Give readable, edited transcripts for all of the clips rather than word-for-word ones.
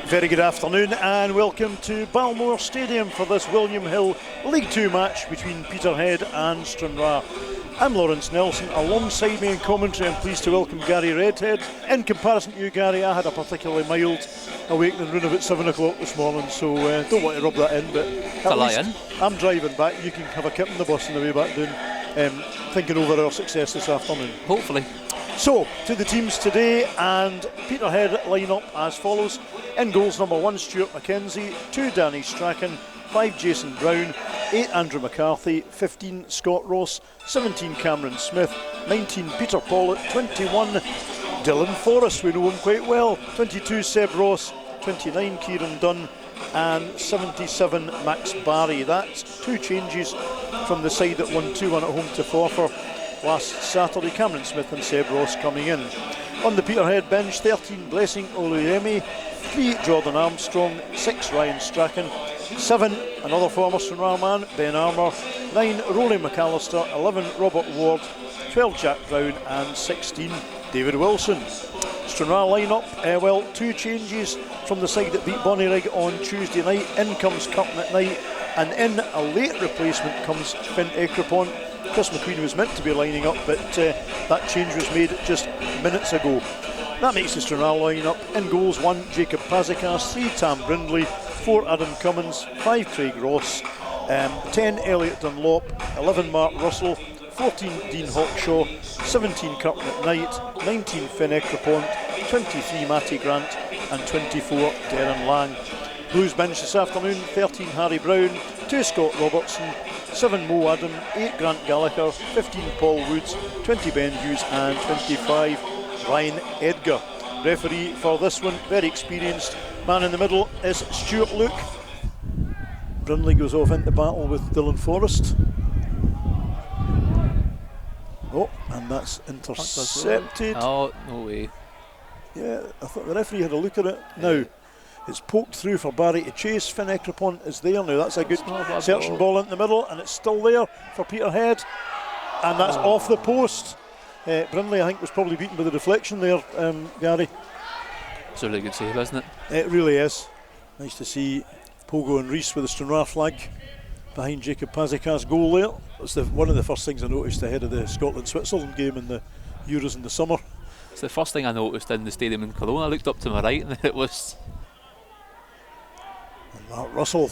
Very good afternoon and welcome to Balmoor Stadium for this William Hill League 2 match between Peterhead and Stranraer. I'm Laurence Nelson. Alongside me in commentary, I'm pleased to welcome Gary Redhead. In comparison to you, Gary, I had a particularly mild awakening round about 7 o'clock this morning, so don't want to rub that in, but at least I'm driving back. You can have a kip in the bus on the way back down, thinking over our success this afternoon. Hopefully. So, to the teams today, and Peterhead line up as follows. In goals, number 1 Stuart McKenzie, 2 Danny Strachan, 5 Jason Brown, 8 Andrew McCarthy, 15 Scott Ross, 17 Cameron Smith, 19 Peter Pollitt, 21 Dylan Forrest, we know him quite well, 22 Seb Ross, 29 Kieran Dunn, and 77 Max Barry. That's 2 changes from the side that won 2-1 at home to Forfar last Saturday. Cameron Smith and Seb Ross coming in. On the Peterhead bench, 13 Blessing Oluyemi, 3 Jordan Armstrong, 6 Ryan Strachan, 7 another former Stranraer man, Ben Armour, 9 Rory McAllister, 11 Robert Ward, 12 Jack Brown and 16 David Wilson. Stranraer line-up, well, 2 changes from the side that beat Bonnyrigg on Tuesday night. In comes Curtin at night, and in a late replacement comes Finn Ekrapont. Chris McQueen was meant to be lining up, but that change was made just minutes ago. That makes the Stranraer line-up. In goals, 1 Jacob Pazikas, 3 Tam Brindley, 4 Adam Cummins, 5 Craig Ross, 10 Elliot Dunlop, 11 Mark Russell, 14 Dean Hawkshaw, 17 Curtin at night, 19 Finn Ekrapont, 23 Matty Grant and 24 Darren Lang. Blues bench this afternoon, 13 Harry Brown, 2 Scott Robertson, 7 Mo Adam, 8 Grant Gallagher, 15 Paul Woods, 20 Ben Hughes and 25 Ryan Edgar. Referee for this one, very experienced. Man in the middle is Stuart Luke. Brindley goes off into battle with Dylan Forrest. Oh, and that's intercepted. Oh, no way. Yeah, I thought the referee had a look at it. Now, it's poked through for Barry to chase. Finn Ekrapont is there now. That's a good searching ball into the middle, and it's still there for Peterhead. And that's off the post. Brindley, I think, was probably beaten by the deflection there, Gary. It's a really good save, isn't it? It really is. Nice to see Pogo and Rees with the Stranraer flag behind Jacob Pazikas' goal there. That's one of the first things I noticed ahead of the Scotland-Switzerland game in the Euros in the summer. It's the first thing I noticed in the stadium in Cologne. I looked up to my right and it was... And Mark Russell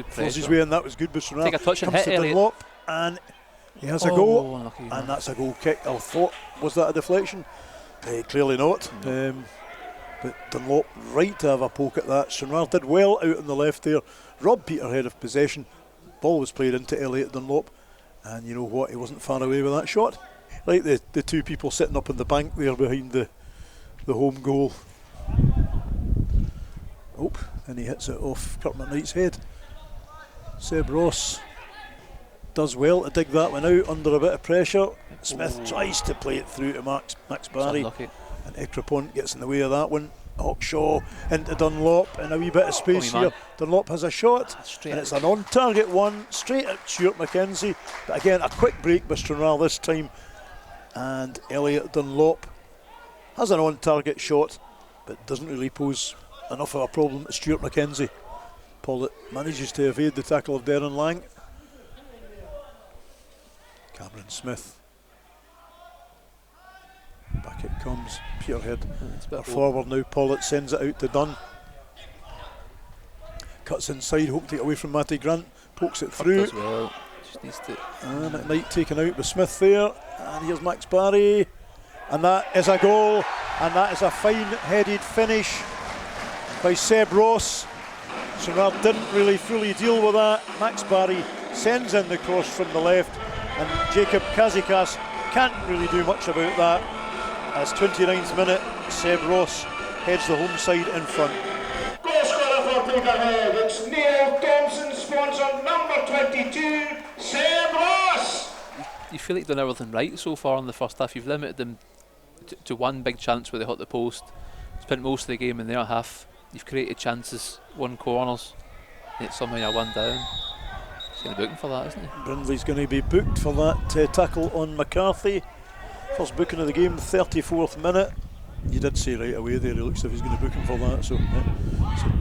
throws his way in. That was good, but Stranraer take a touch and comes hit to Dunlop, and he has a go, unlucky, and that's a goal kick. I thought, was that a deflection? Clearly not. No. But Dunlop right to have a poke at that. Stranraer did well out on the left there, robbed Peterhead of possession. Ball was played into Elliot Dunlop, and you know what, he wasn't far away with that shot. Like the 2 people sitting up in the bank there behind the home goal. Oh, and he hits it off Curtin McKnight's head. Seb Ross does well to dig that one out under a bit of pressure. Smith tries to play it through to Max Barry, and Ekrapont gets in the way of that one. Hawkshaw into Dunlop, and a wee bit of space here. Dunlop has a shot, and it's an on-target one straight at Stuart McKenzie. But again, a quick break by Stranraer this time, and Elliot Dunlop has an on-target shot, but doesn't really pose enough of a problem to Stuart McKenzie. Pollitt manages to evade the tackle of Darren Lang. Cameron Smith. Back it comes. Peterhead are forward now. Pollitt sends it out to Dunn. Cuts inside, hope to get away from Matty Grant. Pokes it through. Well. Just needs to. And at night taken out with Smith there. And here's Max Barry. And that is a goal. And that is a fine-headed finish by Seb Ross. Stranraer didn't really fully deal with that. Max Barry sends in the cross from the left, and Jacob Pazikas can't really do much about that. As 29th minute, Seb Ross heads the home side in front. Goal scorer for Peterhead, it's Neil Thompson, sponsor number 22, Seb Ross. You feel like you've done everything right so far in the first half. You've limited them to 1 big chance where they hit the post. Spent most of the game in their half. You've created chances, 1 corners, yet somehow you're 1 down. He's going to book him for that, isn't he? Brindley's going to be booked for that tackle on McCarthy. First booking of the game, 34th minute. You did say right away there, he looks as if he's going to book him for that. So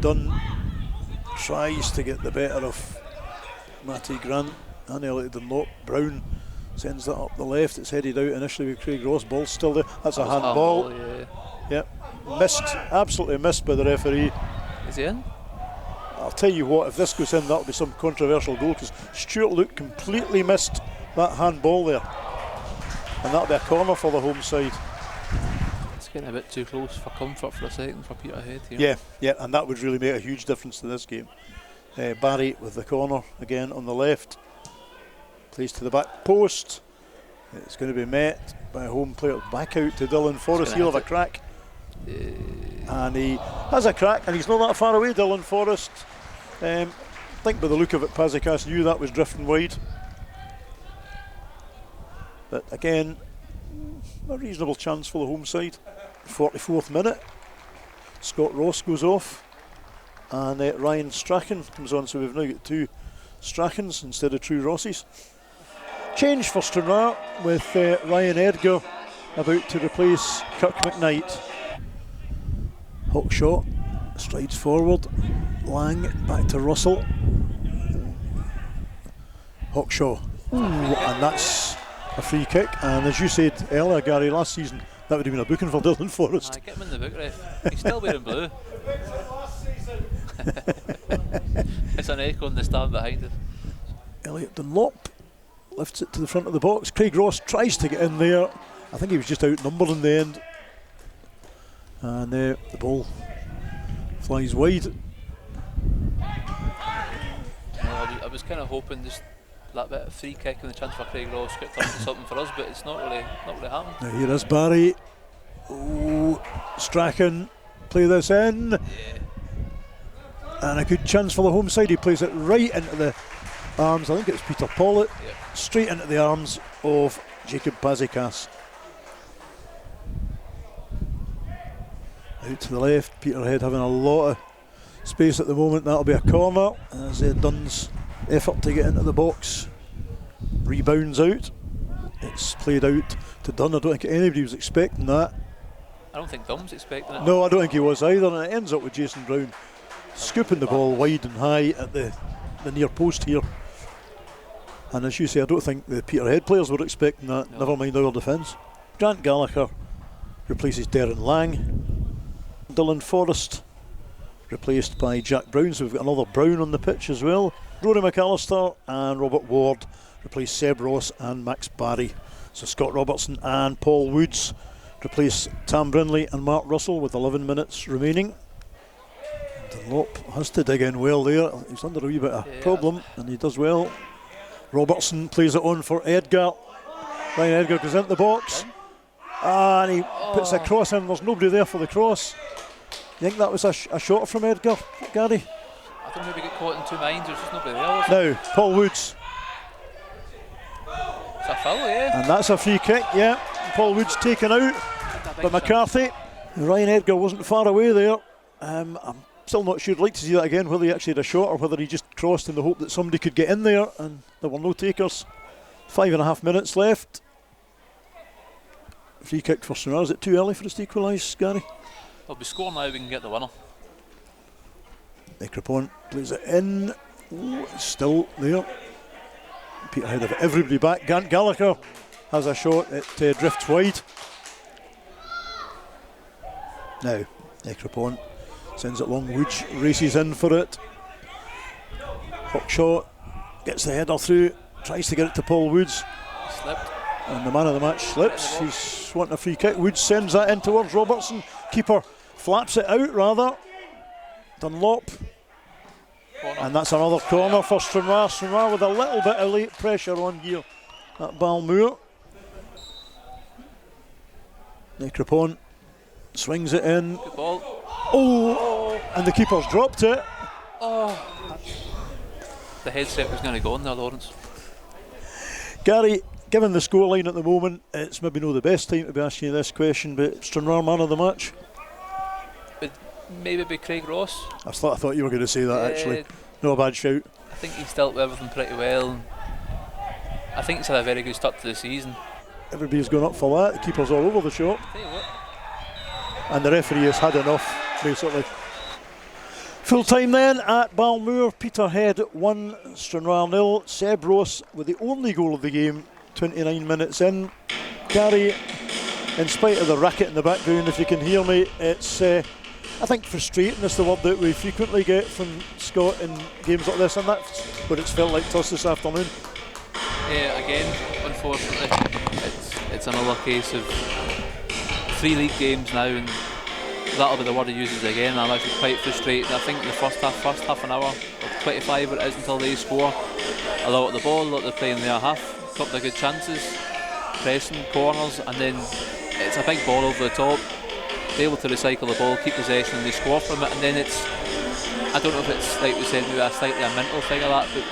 Dunn tries to get the better of Matty Grant. Unhellited Dunlop. Brown sends that up the left. It's headed out initially with Craig Ross. Ball's still there. That's a handball. Yeah. Yep. Missed. Absolutely missed by the referee. Is he in? I'll tell you what, if this goes in, that'll be some controversial goal, because Stuart Luke completely missed that handball there. And that'll be a corner for the home side. It's getting a bit too close for comfort for a second for Peterhead here. Yeah, and that would really make a huge difference to this game. Barry with the corner again on the left. Plays to the back post. It's going to be met by a home player. Back out to Dylan Forrest. He'll have a crack. And he has a crack, and he's not that far away, Dylan Forrest. I think by the look of it, Pazikas knew that was drifting wide. But again, a reasonable chance for the home side. 44th minute. Scott Ross goes off, and Ryan Strachan comes on, so we've now got 2 Strachans instead of true Rosses. Change for Stranraer with Ryan Edgar about to replace Kirk McKnight. Hawkshaw strides forward. Lang back to Russell. Hawkshaw. And that's a free kick. And as you said earlier, Gary, last season that would have been a booking for Dylan Forrest. Get him in the book, ref. He's still wearing blue. It's an echo in the stand behind us. Elliot Dunlop lifts it to the front of the box. Craig Ross tries to get in there. I think he was just outnumbered in the end. And the ball flies wide. I was kind of hoping just that bit of free kick and the chance for Craig Ross could turn into something for us, but it's not really happened. Now here is Barry. Strachan, play this in. Yeah. And a good chance for the home side. He plays it right into the arms, I think it's Peter Pollitt, straight into the arms of Jacob Pazikas. Out to the left, Peterhead having a lot of space at the moment. That'll be a corner as Dunn's effort to get into the box rebounds out. It's played out to Dunn. I don't think anybody was expecting that. I don't think Dunn was expecting it. No, I don't think he was either, and it ends up with Jason Brown scooping the ball wide and high at the near post here. And as you say, I don't think the Peterhead players were expecting that, never mind our defence. Grant Gallagher replaces Darren Lang. Dylan Forrest replaced by Jack Brown, so we've got another Brown on the pitch as well. Rory McAllister and Robert Ward replace Seb Ross and Max Barry. So Scott Robertson and Paul Woods replace Tam Brindley and Mark Russell with 11 minutes remaining. Dunlop has to dig in well there. He's under a wee bit of problem, and he does well. Robertson plays it on for Edgar. Ryan Edgar goes into the box, and he puts a cross in. There's nobody there for the cross. You think that was a shot from Edgar, Gary? I think maybe get caught in two minds. There's just nobody there. Now, Paul Woods. It's a foul, yeah. And that's a free kick, yeah. Paul Woods taken out by McCarthy. Ryan Edgar wasn't far away there. I'm still not sure. I'd like to see that again, whether he actually had a shot or whether he just crossed in the hope that somebody could get in there, and there were no takers. 5.5 minutes left. Free kick for Stranraer. Is it too early for us to equalise, Gary? They'll be scoring now, we can get the winner. Necropont plays it in. It's still there. Peterhead have everybody back. Grant Gallagher has a shot. It drifts wide. Now, Necropont sends it long. Woods races in for it. Hawkshaw gets the header through. Tries to get it to Paul Woods. Slipped. And the man of the match slips. He's wanting a free kick. Woods sends that in towards Robertson. Keeper flaps it out rather. Dunlop. And that's another corner for Stranraer. Stranraer with a little bit of late pressure on here at Balmoor. Necropont swings it in. Good ball. And the keeper's dropped it. The headset was going to go on there, Laurence. Gary, given the scoreline at the moment, it's maybe not the best time to be asking you this question, but Stranraer man of the match? Maybe be Craig Ross. I thought you were going to say that actually. No bad shout. I think he's dealt with everything pretty well. I think he's had a very good start to the season. Everybody's gone up for that. The keeper's all over the shop. Tell you what, and the referee has had enough, basically. Full time then at Balmoor, Peterhead 1, Stranraer 0. Seb Ross with the only goal of the game, 29 minutes in. Gary, in spite of the racket in the background, if you can hear me, it's I think frustrating is the word that we frequently get from Scott in games like this, and that's what it's felt like to us this afternoon. Yeah, again, unfortunately, it's another case of 3 league games now, and that'll be the word he uses again. I'm actually quite frustrated. I think in the first half an hour, or 25 it is until they score, a lot of the ball, a lot of play in their half, a couple of good chances, pressing, corners, and then it's a big ball over the top. They're able to recycle the ball, keep possession, and they score from it, and then it's, I don't know if it's like we said, maybe a slightly a mental thing or that, but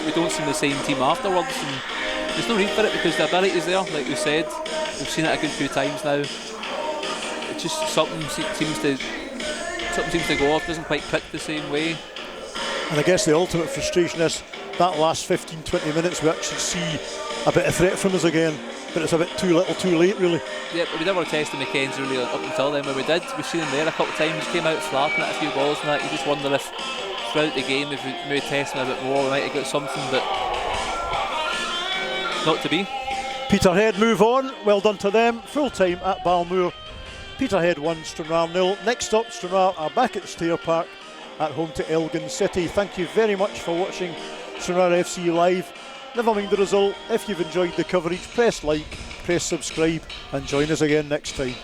we don't seem the same team afterwards, and there's no need for it because the ability's there, like we said. We've seen it a good few times now. It's just something seems to go off, doesn't quite click the same way. And I guess the ultimate frustration is that last 15-20 minutes we actually see a bit of threat from us again, but it's a bit too little too late really. Yeah, but we never tested McKenzie really up until then. When we did, we've seen him there a couple of times, came out flapping at a few balls and that. You just wonder if throughout the game, if we maybe test him a bit more, we might have got something, but not to be. Peterhead move on, well done to them. Full time at Balmoor, Peterhead 1, Stranraer 0. Next up, Stranraer are back at Stair Park at home to Elgin City. Thank you very much for watching Stranraer FC Live. Never mind the result, if you've enjoyed the coverage, press like, press subscribe and join us again next time.